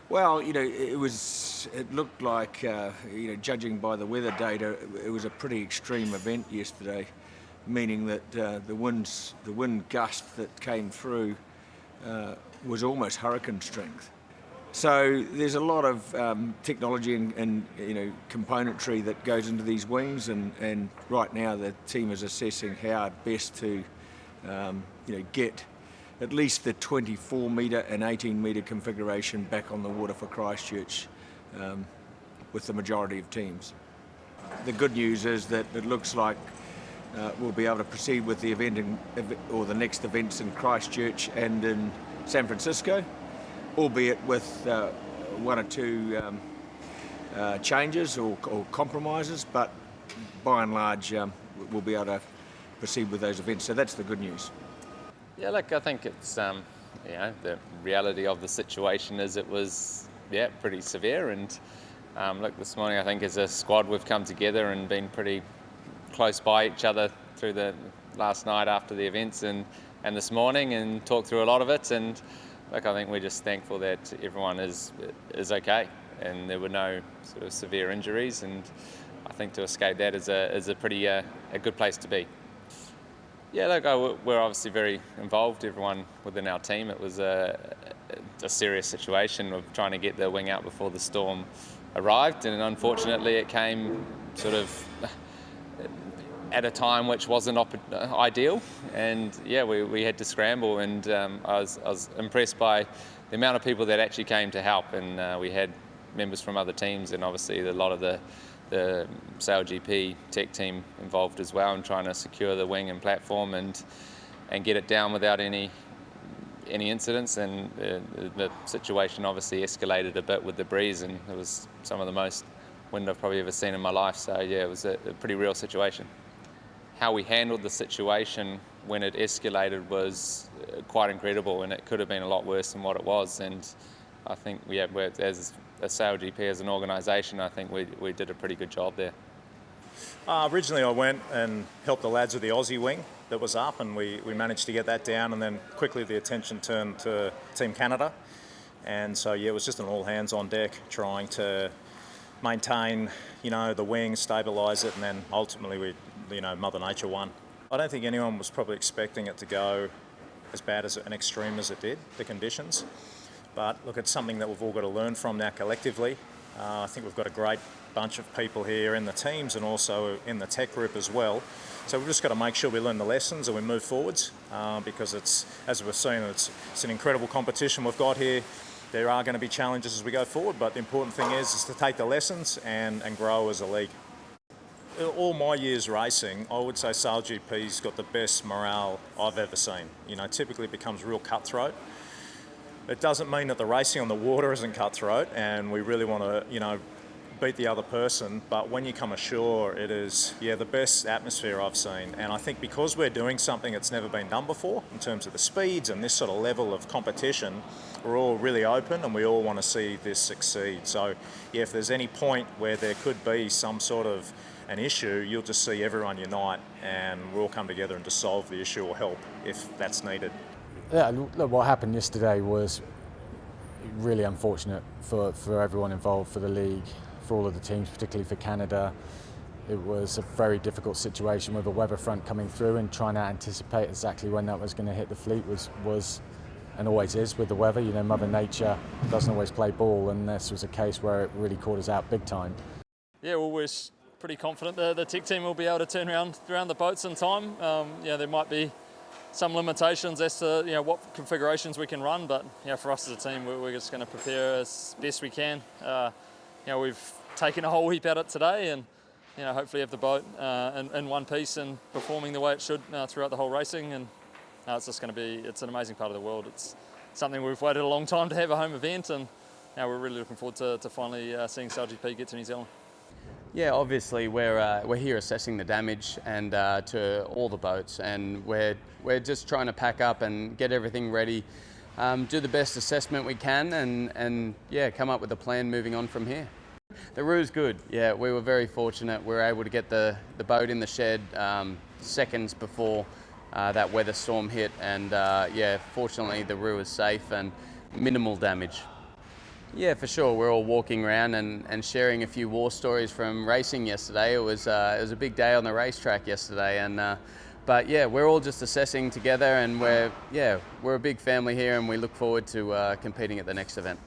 Well, it looked like, judging by the weather data, it was a pretty extreme event yesterday, meaning that the wind gust that came through was almost hurricane strength. So there's a lot of technology and componentry that goes into these wings, and right now the team is assessing how best to get at least the 24 metre and 18 metre configuration back on the water for Christchurch with the majority of teams. The good news is that it looks like we'll be able to proceed with the the next events in Christchurch and in San Francisco, albeit with one or two changes or compromises, but by and large we'll be able to proceed with those events. So that's the good news. Yeah, look, I think it's, the reality of the situation is it was, pretty severe. And look, this morning I think as a squad we've come together and been pretty close by each other through the last night after the events and this morning, and talked through a lot of it. And look, I think we're just thankful that everyone is okay and there were no sort of severe injuries. And I think to escape that is a pretty a good place to be. Yeah, look, we're obviously very involved, everyone within our team. It was a serious situation of trying to get the wing out before the storm arrived, and unfortunately it came sort of at a time which wasn't ideal, and we had to scramble, and I was impressed by the amount of people that actually came to help, and we had members from other teams and obviously a lot of the SailGP tech team involved as well in trying to secure the wing and platform and get it down without any incidents. And the situation obviously escalated a bit with the breeze, and it was some of the most wind I've probably ever seen in my life. So it was a pretty real situation. How we handled the situation when it escalated was quite incredible, and it could have been a lot worse than what it was. And I think as a SailGP as an organisation, I think we did a pretty good job there. Originally I went and helped the lads with the Aussie wing that was up, and we managed to get that down, and then quickly the attention turned to Team Canada. And so it was just an all hands on deck trying to maintain the wing, stabilise it, and then ultimately Mother Nature won. I don't think anyone was probably expecting it to go as bad as an extreme as it did, the conditions. But look, it's something that we've all got to learn from now collectively. I think we've got a great bunch of people here in the teams and also in the tech group as well. So we've just got to make sure we learn the lessons and we move forwards, because it's, as we've seen, it's an incredible competition we've got here. There are going to be challenges as we go forward, but the important thing is to take the lessons and grow as a league. All my years racing, I would say SailGP's got the best morale I've ever seen. Typically it becomes real cutthroat. It doesn't mean that the racing on the water isn't cutthroat and we really want to, beat the other person, but when you come ashore, it is, the best atmosphere I've seen. And I think because we're doing something that's never been done before in terms of the speeds and this sort of level of competition, we're all really open and we all want to see this succeed. So, if there's any point where there could be some sort of an issue, you'll just see everyone unite and we'll all come together and just solve the issue or help if that's needed. Yeah, look, what happened yesterday was really unfortunate for everyone involved, for the league, for all of the teams, particularly for Canada. It was a very difficult situation with a weather front coming through, and trying to anticipate exactly when that was going to hit the fleet was and always is with the weather. Mother Nature doesn't always play ball, and this was a case where it really caught us out big time. Yeah, well, we're pretty confident the tech team will be able to turn around the boats in time. There might be some limitations as to what configurations we can run, but for us as a team, we're just going to prepare as best we can. We've taken a whole heap at it today, and hopefully have the boat in one piece and performing the way it should throughout the whole racing. And it's just going to be, it's an amazing part of the world. It's something we've waited a long time to have a home event, and now we're really looking forward to finally seeing SailGP get to New Zealand. Yeah, obviously we're here assessing the damage and to all the boats, and we're just trying to pack up and get everything ready, do the best assessment we can, and come up with a plan moving on from here. The rew's good. Yeah, we were very fortunate. We were able to get the boat in the shed seconds before that weather storm hit, and fortunately the rew is safe and minimal damage. Yeah, for sure. We're all walking around and sharing a few war stories from racing yesterday. It was a big day on the racetrack yesterday, but yeah, we're all just assessing together, and we're a big family here, and we look forward to competing at the next event.